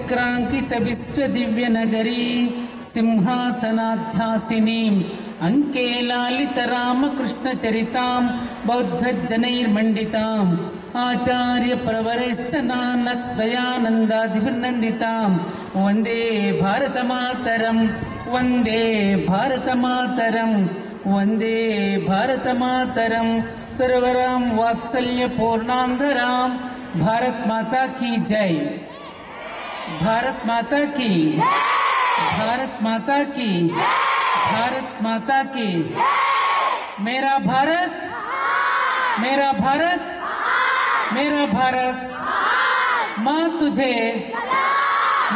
విక్రాంకిత విశ్వదివ్య నగరీ సింహాసనాధ్యాసినీం అంకే లాలిత రామకృష్ణ చరితాం బౌద్ధ జనైర్మండితాం ఆచార్య ప్రవరశ్చ నానక్ దయానందాదిభిర్నందితాం వందే భారతమాతరం వందే భారతమాతరం వందే భారతమాతరం సర్వరాం వాత్సల్య పూర్ణాంధరాం భారత్ మాతా కీ జై भारत माता की भारत माता की भारत माता की मेरा भारत मेरा भारत मेरा भारत माँ तुझे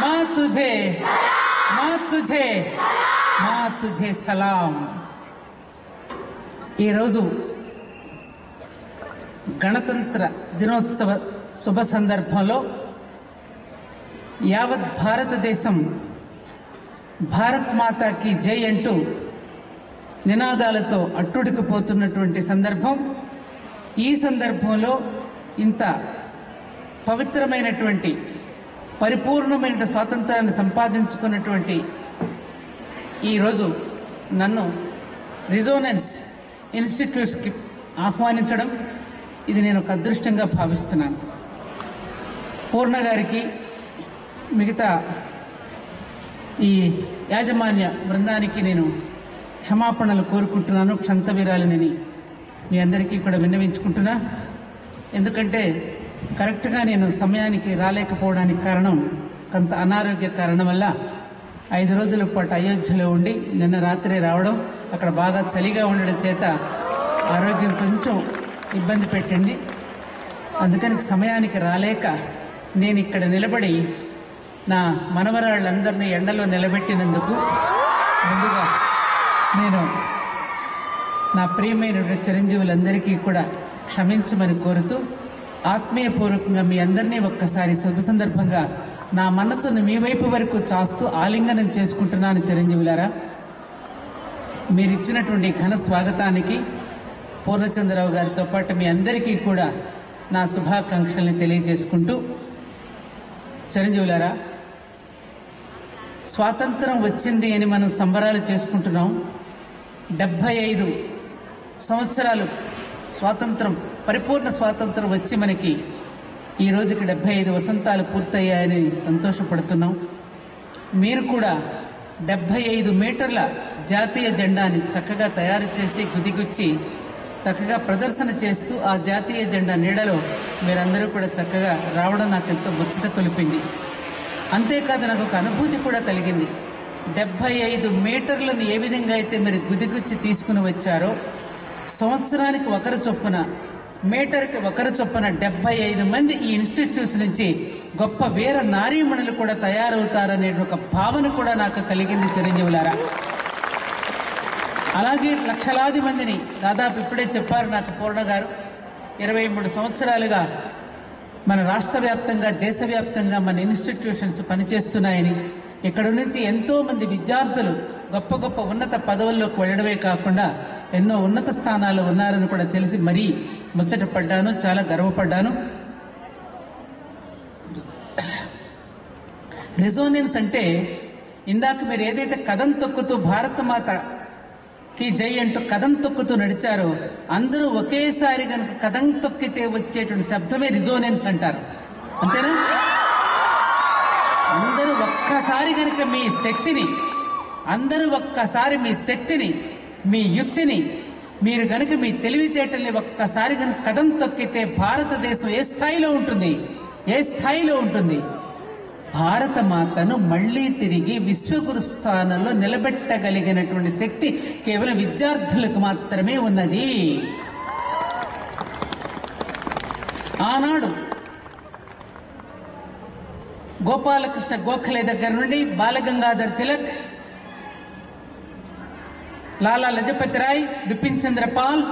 माँ तुझे माँ तुझे माँ तुझे सलाम। ఈ రోజు గణతంత్ర దినోత్సవ శుభ సందర్భంలో యావత్ భారతదేశం భారత్ మాతాకి జై అంటూ నినాదాలతో అట్టుడికిపోతున్నటువంటి సందర్భం. ఈ సందర్భంలో ఇంత పవిత్రమైనటువంటి పరిపూర్ణమైన స్వాతంత్రాన్ని సంపాదించుకున్నటువంటి ఈరోజు నన్ను రిజోనెన్స్ ఇన్స్టిట్యూట్స్కి ఆహ్వానించడం ఇది నేను ఒక అదృష్టంగా భావిస్తున్నాను. పూర్ణ గారికి మిగతా ఈ యాజమాన్య బృందానికి నేను క్షమాపణలు కోరుకుంటున్నాను, క్షంతవీరాలని మీ అందరికీ కూడా విన్నవించుకుంటున్నా. ఎందుకంటే కరెక్ట్గా నేను సమయానికి రాలేకపోవడానికి కారణం కొంత అనారోగ్య కారణం వల్ల 5 రోజుల పాటు అయోధ్యలో ఉండి నిన్న రాత్రి రావడం, అక్కడ బాగా చలిగా ఉండడం చేత ఆరోగ్యం కొంచెం ఇబ్బంది పెట్టింది. అందుకని సమయానికి రాలేక నేను ఇక్కడ నిలబడి నా మనవరాళ్ళందరినీ ఎండలో నిలబెట్టినందుకు ముందుగా నేను నా ప్రియమైన చిరంజీవులందరికీ కూడా క్షమించమని కోరుతూ ఆత్మీయపూర్వకంగా మీ అందరినీ ఒక్కసారి శుభ సందర్భంగా నా మనసును మీ వైపు వరకు చాస్తూ ఆలింగనం చేసుకుంటున్నాను. చిరంజీవులారా, మీరిచ్చినటువంటి ఘన స్వాగతానికి పూర్ణచంద్రరావు గారితో పాటు మీ అందరికీ కూడా నా శుభాకాంక్షల్ని తెలియజేసుకుంటూ, చిరంజీవులారా, స్వాతంత్రం వచ్చింది అని మనం సంబరాలు చేసుకుంటున్నాం. 75 సంవత్సరాలు స్వాతంత్రం, పరిపూర్ణ స్వాతంత్రం వచ్చి మనకి ఈ రోజుకి 75 వసంతాలు పూర్తయ్యాయని సంతోషపడుతున్నాం. మీరు కూడా 75 మీటర్ల జాతీయ జెండాని చక్కగా తయారు చేసి గుదిగుచ్చి చక్కగా ప్రదర్శన చేస్తూ ఆ జాతీయ జెండా నీడలో మీరందరూ కూడా చక్కగా రావడం నాకు ఎంతో ముచ్చట కొలిపింది. అంతేకాదు నాకు ఒక అనుభూతి కూడా కలిగింది. 75 మీటర్లను ఏ విధంగా అయితే మీరు గుదిగుచ్చి తీసుకుని వచ్చారో, సంవత్సరానికి ఒకరు చొప్పున, మీటర్కి ఒకరు చొప్పున 75 మంది ఈ ఇన్స్టిట్యూట్స్ నుంచి గొప్ప వీర నారీమణులు కూడా తయారవుతారనే ఒక భావన కూడా నాకు కలిగింది. చిరంజీవులారా, అలాగే లక్షలాది మందిని, దాదాపు ఇప్పుడే చెప్పారు నాకు పూర్ణ గారు, 23 సంవత్సరాలుగా మన రాష్ట్ర వ్యాప్తంగా, దేశవ్యాప్తంగా మన ఇన్స్టిట్యూషన్స్ పనిచేస్తున్నాయని, ఇక్కడ నుంచి ఎంతోమంది విద్యార్థులు గొప్ప గొప్ప ఉన్నత పదవుల్లోకి వెళ్ళడమే కాకుండా ఎన్నో ఉన్నత స్థానాలు ఉన్నారని కూడా తెలిసి మరీ ముచ్చటపడ్డాను, చాలా గర్వపడ్డాను. రెజోనెన్స్ అంటే ఇందాక మీరు ఏదైతే కదం తొక్కుతూ భారతమాతకి జై అంటూ కదం తొక్కుతూ నడిచారో, అందరూ ఒకేసారి కనుక కదం తొక్కితే వచ్చేటువంటి శబ్దమే రిజోనెన్స్ అంటారు. అంతేనా? అందరూ ఒక్కసారి కనుక మీ శక్తిని, అందరూ ఒక్కసారి మీ శక్తిని, మీ యుక్తిని, మీరు కనుక మీ తెలివితేటల్ని ఒక్కసారి కనుక కదం తొక్కితే భారతదేశం ఏ స్థాయిలో ఉంటుంది, ఏ స్థాయిలో ఉంటుంది? భారత మాతను మళ్ళీ తిరిగి విశ్వగురు స్థానంలో నిలబెట్టగలిగినటువంటి శక్తి కేవలం విద్యార్థులకు మాత్రమే ఉన్నది. ఆనాడు గోపాలకృష్ణ గోఖలే దగ్గర నుండి బాలగంగాధర్ తిలక్, లాలా లజపతి రాయ్, బిపిన్ చంద్ర పాల్,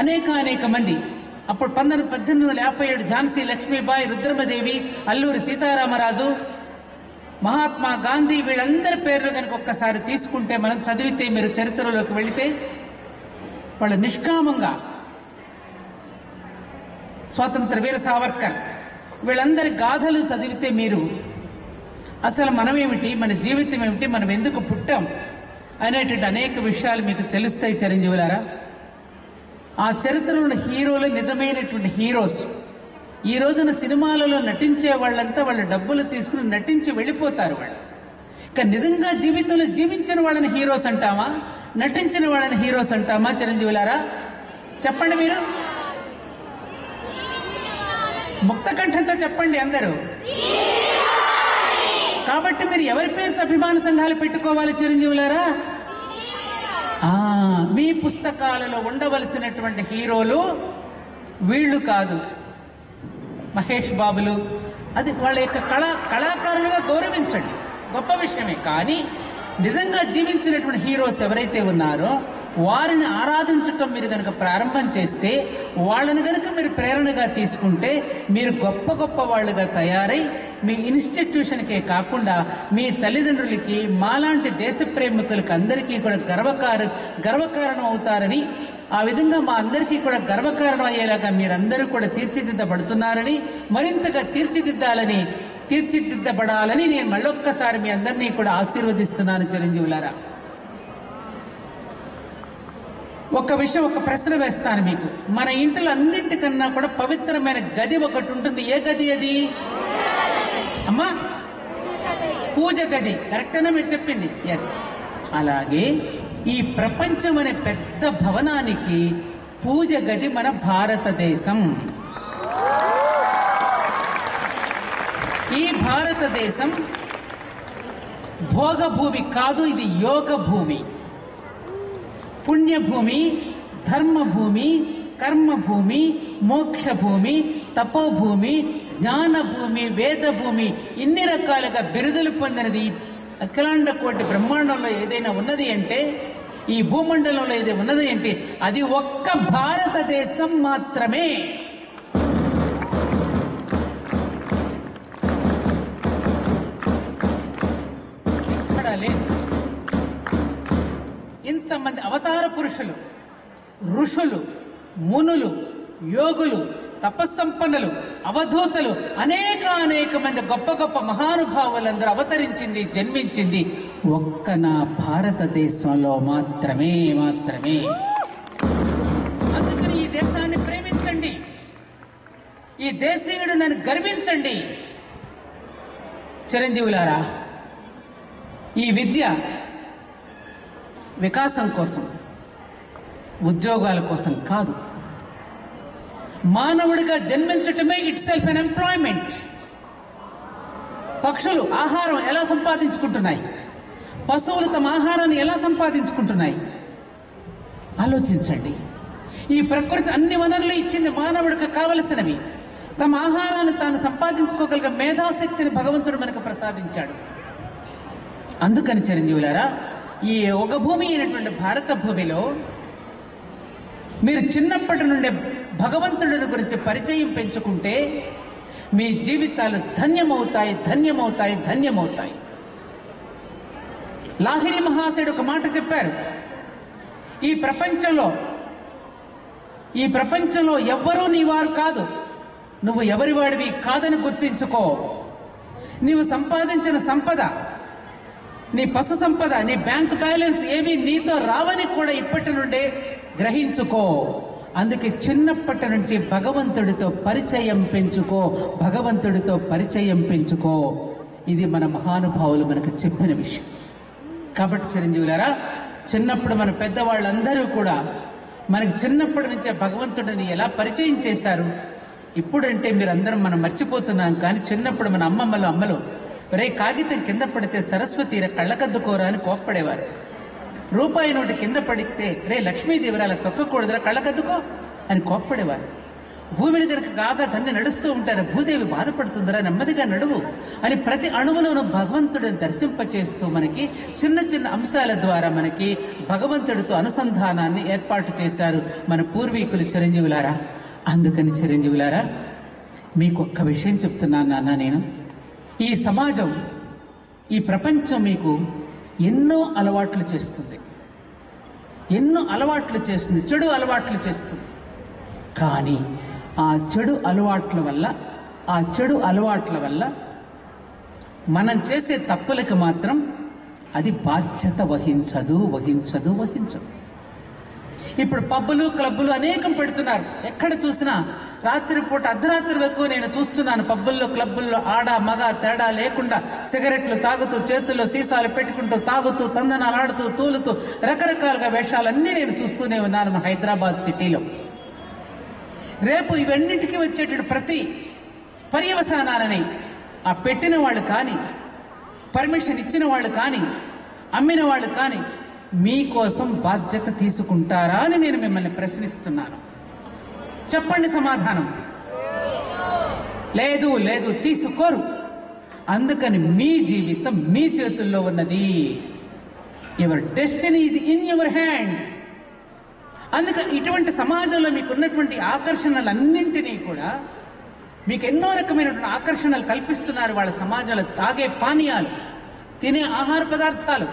అనేక మంది, అప్పుడు 1857 ఝాన్సీ లక్ష్మీబాయి, రుద్రమదేవి, అల్లూరి సీతారామరాజు, మహాత్మా గాంధీ, వీళ్ళందరి పేర్లు కనుక ఒక్కసారి తీసుకుంటే, మనం చదివితే, మీరు చరిత్రలోకి వెళితే, వాళ్ళు నిష్కామంగా స్వాతంత్ర వీర సావర్కర్, వీళ్ళందరి గాథలు చదివితే మీరు అసలు మనమేమిటి, మన జీవితం ఏమిటి, మనం ఎందుకు పుట్టాం అనేటువంటి అనేక విషయాలు మీకు తెలుస్తాయి చిరంజీవులారా. ఆ చరిత్రలో ఉన్న హీరోలు నిజమైనటువంటి హీరోస్. ఈ రోజున సినిమాలలో నటించే వాళ్ళంతా వాళ్ళ డబ్బులు తీసుకుని నటించి వెళ్ళిపోతారు. వాళ్ళు కానీ నిజంగా జీవితంలో జీవించిన వాళ్ళని హీరోస్ అంటామా, నటించిన వాళ్ళని హీరోస్ అంటామా చిరంజీవులారా? చెప్పండి మీరు, ముక్తకంఠంతో చెప్పండి అందరూ. కాబట్టి మీరు ఎవరి పేరుతో అభిమాన సంఘాలు పెట్టుకోవాలి చిరంజీవులారా? మీ పుస్తకాలలో ఉండవలసినటువంటి హీరోలు వీళ్ళు కాదు, మహేష్ బాబులు. అది వాళ్ళ యొక్క కళాకారులుగా గౌరవించండి, గొప్ప విషయమే. కానీ నిజంగా జీవించినటువంటి హీరోస్ ఎవరైతే ఉన్నారో వారిని ఆరాధించటం మీరు కనుక ప్రారంభం చేస్తే, వాళ్ళని కనుక మీరు ప్రేరణగా తీసుకుంటే, మీరు గొప్ప గొప్ప వాళ్ళుగా తయారై మీ ఇన్స్టిట్యూషన్కే కాకుండా మీ తల్లిదండ్రులకి, మాలాంటి దేశ ప్రేమికులకి అందరికీ కూడా గర్వకారణం అవుతారని, ఆ విధంగా మా అందరికీ కూడా గర్వకారణం అయ్యేలాగా మీరందరూ కూడా తీర్చిదిద్దబడుతున్నారని, మరింతగా తీర్చిదిద్దబడాలని నేను మళ్ళొక్కసారి మీ అందరినీ కూడా ఆశీర్వదిస్తున్నాను చిరంజీవులారా. ఒక విషయం, ఒక ప్రశ్న వేస్తాను మీకు. మన ఇంట్లో అన్నింటికన్నా కూడా పవిత్రమైన గది ఒకటి ఉంటుంది. ఏ గది అది అమ్మా? పూజ గది. కరెక్టేనా మీరు చెప్పింది? ఎస్. అలాగే ఈ ప్రపంచం అనే పెద్ద భవనానికి పూజ గది మన భారతదేశం. ఈ భారతదేశం భోగభూమి కాదు, ఇది యోగ భూమి, పుణ్యభూమి, ధర్మభూమి, కర్మభూమి, మోక్షభూమి, తపోభూమి, జ్ఞానభూమి, వేదభూమి. ఇన్ని రకాలుగా బిరుదులు పొందినది అఖిలాండ కోటి బ్రహ్మాండంలో ఏదైనా ఉన్నది అంటే, ఈ భూమండలంలో ఏదైనా ఉన్నది అంటే అది ఒక్క భారతదేశం మాత్రమే. ఎక్కడా లేదు. ఇంతమంది అవతార పురుషులు, ఋషులు, మునులు, యోగులు, తపస్సంపన్నులు, అవధూతలు, అనేక మంది గొప్ప గొప్ప మహానుభావులందరూ అవతరించింది, జన్మించింది ఒక్క నా భారతదేశంలో మాత్రమే. అందుకని ఈ దేశాన్ని ప్రేమించండి, ఈ దేశీయుడు నన్ను గర్వించండి చిరంజీవులారా. ఈ విద్య వికాసం కోసం, ఉద్యోగాల కోసం కాదు. మానవుడిగా జన్మించటమే ఇట్ సెల్ఫ్ ఎన్ ఎంప్లాయ్మెంట్. పక్షులు ఆహారం ఎలా సంపాదించుకుంటున్నాయి, పశువులు తమ ఆహారాన్ని ఎలా సంపాదించుకుంటున్నాయి ఆలోచించండి. ఈ ప్రకృతి అన్ని వనరులు ఇచ్చింది మానవుడికి కావలసినవి. తమ ఆహారాన్ని తాను సంపాదించుకోగలిగే మేధాశక్తిని భగవంతుడు మనకు ప్రసాదించాడు. అందుకని చిరంజీవులారా, ఈ ఒక భూమి అయినటువంటి భారత భూమిలో మీరు చిన్నప్పటి నుండే భగవంతుడిని గురించి పరిచయం పెంచుకుంటే మీ జీవితాలు ధన్యమవుతాయి. లాహిరి మహాశయుడు ఒక మాట చెప్పారు, ఈ ప్రపంచంలో ఎవ్వరూ నీ వారు కాదు, నువ్వు ఎవరి వాడివి కాదని గుర్తించుకో. నీవు సంపాదించిన సంపద, నీ పశు సంపద, నీ బ్యాంక్ బ్యాలెన్స్ ఏవి నీతో రావని కూడా ఇప్పటి నుండే గ్రహించుకో. అందుకే చిన్నప్పటి నుంచి భగవంతుడితో పరిచయం పెంచుకో. ఇది మన మహానుభావులు మనకు చెప్పిన విషయం. కాబట్టి చిరంజీవులారా, చిన్నప్పుడు మన పెద్దవాళ్ళందరూ కూడా మనకి చిన్నప్పటి నుంచే భగవంతుడిని ఎలా పరిచయం చేశారు. ఇప్పుడంటే మీరందరం మనం మర్చిపోతున్నాం, కానీ చిన్నప్పుడు మన అమ్మలు రే కాగితం కింద పడితే సరస్వతీర కళ్ళకద్దుకోరా అని కోప్పడేవారు. రూపాయి నోటి కింద పడితే రే లక్ష్మీదేవరాల తొక్కకూడదురా కళ్ళకద్దుకో అని కోప్పడేవారు. భూమిని కనుక కాగా తన్ని నడుస్తూ ఉంటారు, భూదేవి బాధపడుతుందిరా నెమ్మదిగా నడువు అని ప్రతి అణువులోనూ భగవంతుడిని దర్శింపచేస్తూ మనకి చిన్న అంశాల ద్వారా మనకి భగవంతుడితో అనుసంధానాన్ని ఏర్పాటు చేశారు మన పూర్వీకులు చిరంజీవులారా. అందుకని చిరంజీవులారా, మీకు ఒక్క విషయం చెప్తున్నాను నాన్న, నేను ఈ సమాజం, ఈ ప్రపంచం మీకు ఎన్నో అలవాట్లు చేస్తుంది, చెడు అలవాట్లు చేస్తుంది. కానీ ఆ చెడు అలవాట్ల వల్ల ఆ చెడు అలవాట్ల వల్ల మనం చేసే తప్పులకు మాత్రం అది బాధ్యత వహించదు. ఇప్పుడు పబ్బులు క్లబ్బులు అనేకం పెడుతున్నారు. ఎక్కడ చూసినా రాత్రిపూట అర్ధరాత్రి వరకు నేను చూస్తున్నాను. పబ్బుల్లో క్లబ్బుల్లో ఆడ మగ తేడా లేకుండా సిగరెట్లు తాగుతూ, చేతుల్లో సీసాలు పెట్టుకుంటూ, తాగుతూ, తందనాలు ఆడుతూ, తూలుతూ, రకరకాలుగా వేషాలన్నీ నేను చూస్తూనే ఉన్నాను మన హైదరాబాద్ సిటీలో. రేపు ఇవన్నింటికి వచ్చేటువంటి ప్రతి పర్యవసానాలని ఆ పెట్టిన వాళ్ళు కానీ, పర్మిషన్ ఇచ్చిన వాళ్ళు కానీ, అమ్మిన వాళ్ళు కానీ మీకోసం బాధ్యత తీసుకుంటారా అని నేను మిమ్మల్ని ప్రశ్నిస్తున్నాను. చెప్పండి సమాధానం. లేదు, తీసుకోరు. అందుకని మీ జీవితం మీ చేతుల్లో ఉన్నది. Your destiny is in your hands. అందుకని ఇటువంటి సమాజంలో మీకున్నటువంటి ఆకర్షణలన్నింటినీ కూడా మీకు ఎన్నో రకమైనటువంటి ఆకర్షణలు కల్పిస్తున్నారు వాళ్ళ సమాజంలో. తాగే పానీయాలు, తినే ఆహార పదార్థాలు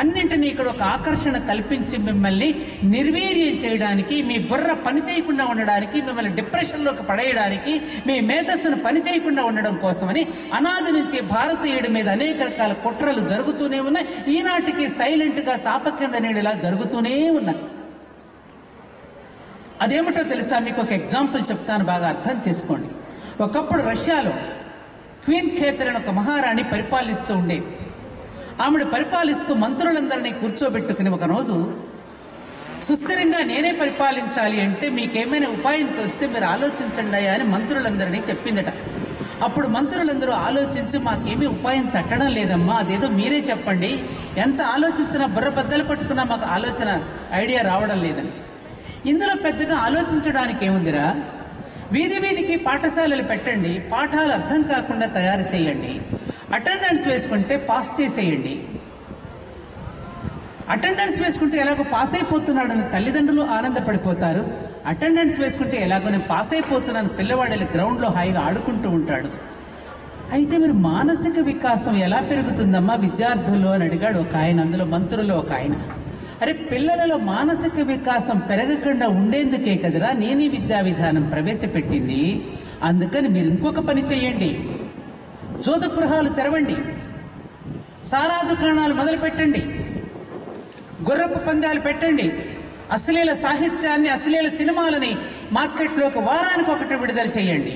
అన్నింటినీ ఇక్కడ ఒక ఆకర్షణ కల్పించి మిమ్మల్ని నిర్వీర్యం చేయడానికి, మీ బుర్ర పని చేయకుండా ఉండడానికి, మిమ్మల్ని డిప్రెషన్లోకి పడేయడానికి, మీ మేధస్సును పని చేయకుండా ఉండడం కోసమని అనాది నుంచి భారతీయుడి మీద అనేక రకాల కుట్రలు జరుగుతూనే ఉన్నాయి. ఈనాటికి సైలెంట్గా చాప కింద నీళ్ళలా జరుగుతూనే ఉన్నది. అదేమిటో తెలుసా? మీకు ఒక ఎగ్జాంపుల్ చెప్తాను, బాగా అర్థం చేసుకోండి. ఒకప్పుడు రష్యాలో క్వీన్ కేథరిన్ ఒక మహారాణి పరిపాలిస్తూ ఉండేది. ఆవిడ పరిపాలిస్తూ మంత్రులందరినీ కూర్చోబెట్టుకుని ఒక రోజు సుస్థిరంగా నేనే పరిపాలించాలి అంటే మీకేమైనా ఉపాయం తోస్తే మీరు ఆలోచించండి అని మంత్రులందరినీ చెప్పిందట. అప్పుడు మంత్రులందరూ ఆలోచించి మాకేమీ ఉపాయం తట్టడం లేదమ్మా, అదేదో మీరే చెప్పండి, ఎంత ఆలోచించినా బుర్ర బద్దలు కొట్టుకున్నా మాకు ఐడియా రావడం లేదని. ఇందులో పెద్దగా ఆలోచించడానికి ఏముందిరా, వీధికి పాఠశాలలు పెట్టండి, పాఠాలు అర్థం కాకుండా తయారు చేయండి, అటెండెన్స్ వేసుకుంటే పాస్ చేసేయండి. అటెండెన్స్ వేసుకుంటే ఎలాగో పాస్ అయిపోతున్నాడని తల్లిదండ్రులు ఆనందపడిపోతారు. అటెండెన్స్ వేసుకుంటే ఎలాగో నేను పాస్ అయిపోతున్నాను పిల్లవాడు గ్రౌండ్లో హాయిగా ఆడుకుంటూ ఉంటాడు. అయితే మీరు మానసిక వికాసం ఎలా పెరుగుతుందమ్మా విద్యార్థుల్లో అని అడిగాడు ఒక ఆయన. అందులో మంత్రుల్లో ఒక ఆయన, అరే పిల్లలలో మానసిక వికాసం పెరగకుండా ఉండేందుకే కదరా నేను ఈ విద్యా విధానం ప్రవేశపెట్టింది. అందుకని మీరు ఇంకొక పని చేయండి, జోదగృహాలు తెరవండి, సారా దుకాణాలు మొదలు పెట్టండి, గుర్రపు పందాలు పెట్టండి, అశ్లీల సాహిత్యాన్ని, అశ్లీల సినిమాలని మార్కెట్లోకి వారానికి ఒకటి విడుదల చేయండి.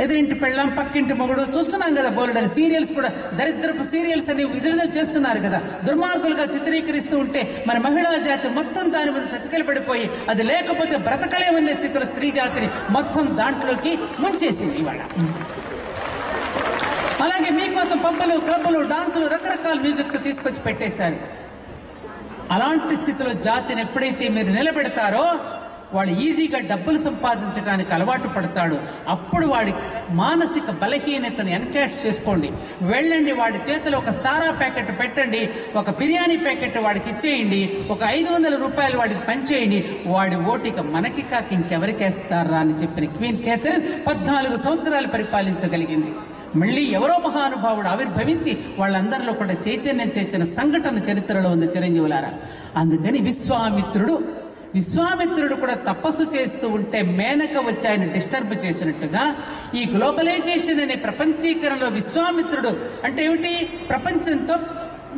ఎదురింటి పెళ్ళాం, పక్కింటి మొగుడు చూస్తున్నాం కదా, బోల్డని సీరియల్స్ కూడా దరిద్రపు సీరియల్స్ అని విడుదల చేస్తున్నారు కదా. దుర్మార్గులుగా చిత్రీకరిస్తూ ఉంటే మన మహిళా జాతి మొత్తం దాని మీద చతికిల పడిపోయి అది లేకపోతే బ్రతకలేమనే స్థితిలో స్త్రీ జాతిని మొత్తం దాంట్లోకి ముంచేసింది ఇవాళ. అలాగే మీకోసం పబ్బులు, క్లబ్బులు, డాన్సులు, రకరకాల మ్యూజిక్స్ తీసుకొచ్చి పెట్టేశారు. అలాంటి స్థితిలో జాతిని ఎప్పుడైతే మీరు నిలబెడతారో వాడు ఈజీగా డబ్బులు సంపాదించడానికి అలవాటు పడతాడు. అప్పుడు వాడి మానసిక బలహీనతను ఎన్కాష్ చేసుకోండి. వెళ్ళండి, వాడి చేతిలో ఒక సారా ప్యాకెట్ పెట్టండి, ఒక బిర్యానీ ప్యాకెట్ వాడికి ఇచ్చేయండి, ఒక 500 రూపాయలు వాడికి పంచేయండి. వాడి ఓటిక మనకి కాక ఇంకెవరికేస్తారా అని చెప్పిన క్వీన్ కేథరిన్ 14 సంవత్సరాలు పరిపాలించగలిగింది. మళ్ళీ ఎవరో మహానుభావుడు ఆవిర్భవించి వాళ్ళందరిలో కూడా చైతన్యం తెచ్చిన సంఘటన చరిత్రలో ఉంది చిరంజీవులారా. అందుకని విశ్వామిత్రుడు కూడా తపస్సు చేస్తూ ఉంటే మేనక వచ్చి ఆయన డిస్టర్బ్ చేసినట్టుగా ఈ గ్లోబలైజేషన్ అనే ప్రపంచీకరణలో విశ్వామిత్రుడు అంటే ఏమిటి? ప్రపంచంతో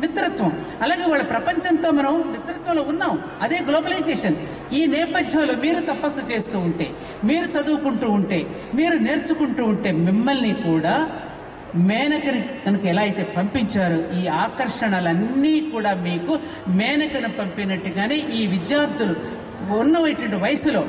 మిత్రత్వం. అలాగే వాళ్ళ ప్రపంచంతో మనం మిత్రత్వంలో ఉన్నాం, అదే గ్లోబలైజేషన్. ఈ నేపథ్యంలో మీరు తపస్సు చేస్తూ ఉంటే, మీరు చదువుకుంటూ ఉంటే, మీరు నేర్చుకుంటూ ఉంటే మిమ్మల్ని కూడా మేనకని కనుక ఎలా అయితే పంపించారో ఈ ఆకర్షణలన్నీ కూడా మీకు మేనకను పంపినట్టుగానే ఈ విద్యార్థులు ఉన్నటువంటి వయసులో,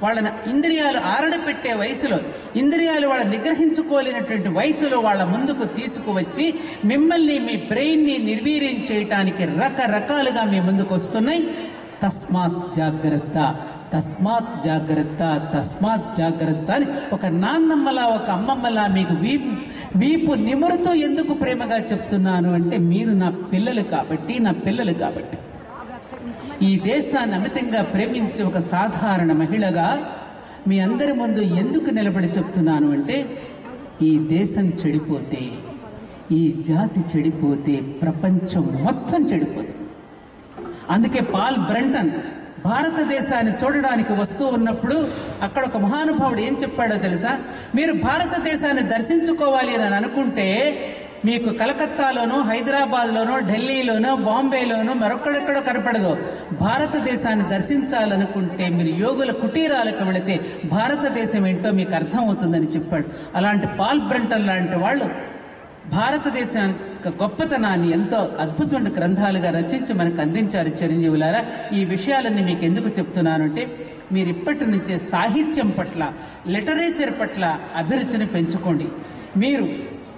వాళ్ళని ఇంద్రియాలు ఆరడపెట్టే వయసులో, ఇంద్రియాలు వాళ్ళ నిగ్రహించుకోలేనటువంటి వయసులో వాళ్ళ ముందుకు తీసుకువచ్చి మిమ్మల్ని, మీ బ్రెయిన్ని నిర్వీర్యం చేయటానికి రకరకాలుగా మీ ముందుకు వస్తున్నాయి. తస్మాత్ జాగ్రత్త, తస్మాత్ జాగ్రత్త, తస్మాత్ జాగ్రత్త అని ఒక నాన్నమ్మలా, ఒక అమ్మమ్మలా మీకు వీపు నిమురుతూ ఎందుకు ప్రేమగా చెప్తున్నాను అంటే మీరు నా పిల్లలు కాబట్టి. ఈ దేశాన్ని అమితంగా ప్రేమించే ఒక సాధారణ మహిళగా మీ అందరి ముందు ఎందుకు నిలబడి చెప్తున్నాను అంటే ఈ దేశం చెడిపోతే, ఈ జాతి చెడిపోతే ప్రపంచం మొత్తం చెడిపోతుంది. అందుకే పాల్ బ్రంటన్ భారతదేశాన్ని చూడడానికి వస్తూ ఉన్నప్పుడు అక్కడ ఒక మహానుభావుడు ఏం చెప్పాడో తెలుసా? మీరు భారతదేశాన్ని దర్శించుకోవాలి అని అనుకుంటే మీకు కలకత్తాలోనో, హైదరాబాద్లోనో, ఢిల్లీలోనో, బాంబేలోనో మరొక్కడెక్కడో కనపడదు. భారతదేశాన్ని దర్శించాలనుకుంటే మీరు యోగుల కుటీరాలకు వెళితే భారతదేశం ఏంటో మీకు అర్థమవుతుందని చెప్పాడు. అలాంటి పాల్ బ్రంటన్ లాంటి వాళ్ళు భారతదేశం గొప్పతనాన్ని ఎంతో అద్భుతమైన గ్రంథాలుగా రచించి మనకు అందించారు. చిరంజీవులారా, ఈ విషయాలన్నీ మీకు ఎందుకు చెప్తున్నానంటే మీరు ఇప్పటి నుంచే సాహిత్యం పట్ల, లిటరేచర్ పట్ల అభిరుచిని పెంచుకోండి. మీరు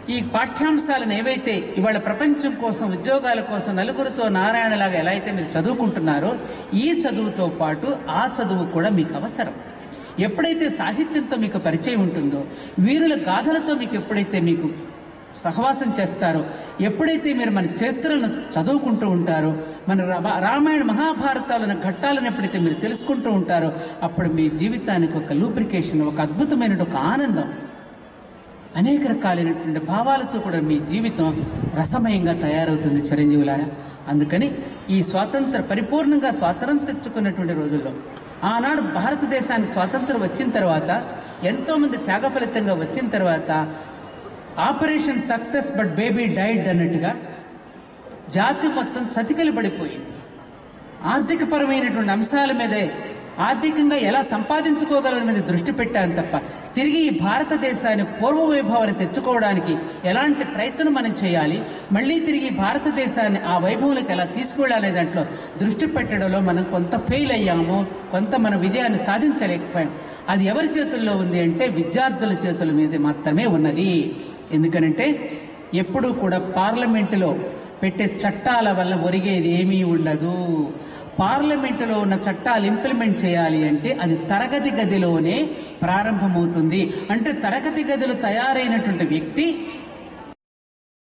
ఈ పాఠ్యాంశాలను ఏవైతే ఇవాళ ప్రపంచం కోసం, ఉద్యోగాల కోసం నలుగురితో నారాయణలాగా ఎలా అయితే మీరు చదువుకుంటున్నారో, ఈ చదువుతో పాటు ఆ చదువు కూడా మీకు అవసరం. ఎప్పుడైతే సాహిత్యంతో మీకు పరిచయం ఉంటుందో, వీరుల గాథలతో మీకు ఎప్పుడైతే మీకు సహవాసం చేస్తారో, ఎప్పుడైతే మీరు మన చరిత్రలను చదువుకుంటూ ఉంటారో, మన రామాయణ మహాభారతాలను ఘట్టాలను ఎప్పుడైతే మీరు తెలుసుకుంటూ ఉంటారో, అప్పుడు మీ జీవితానికి ఒక లూబ్రికేషన్, ఒక అద్భుతమైన ఒక ఆనందం, అనేక రకాలైనటువంటి భావాలతో కూడా మీ జీవితం రసమయంగా తయారవుతుంది చిరంజీవులారా. అందుకని ఈ పరిపూర్ణంగా స్వాతంత్రం తెచ్చుకున్నటువంటి రోజుల్లో, ఆనాడు భారతదేశానికి స్వాతంత్రం వచ్చిన తర్వాత, ఎంతోమంది త్యాగ ఫలితంగా వచ్చిన తర్వాత, operation success but baby died అన్నట్టుగా జాతి మొత్తం చతికిల పడిపోయింది. ఆర్థికపరమైనటువంటి అంశాల మీదే, ఆర్థికంగా ఎలా సంపాదించుకోగలరి మీద దృష్టి పెట్టాను తప్ప, తిరిగి ఈ భారతదేశాన్ని పూర్వ వైభవాన్ని తెచ్చుకోవడానికి ఎలాంటి ప్రయత్నం మనం చేయాలి, మళ్ళీ తిరిగి భారతదేశాన్ని ఆ వైభవంలోకి ఎలా తీసుకువెళ్ళాలి దాంట్లో దృష్టి పెట్టడంలో మనం కొంత ఫెయిల్ అయ్యాము, కొంత మన విజయాన్ని సాధించలేకపోయాం. అది ఎవరి చేతుల్లో ఉంది అంటే విద్యార్థుల చేతుల మీద మాత్రమే ఉన్నది. ఎందుకనంటే ఎప్పుడూ కూడా పార్లమెంటులో పెట్టే చట్టాల వల్ల ఒరిగేది ఏమీ ఉండదు. పార్లమెంటులో ఉన్న చట్టాలు ఇంప్లిమెంట్ చేయాలి అంటే అది తరగతి గదిలోనే ప్రారంభమవుతుంది. అంటే తరగతి గదులు తయారైనటువంటి వ్యక్తి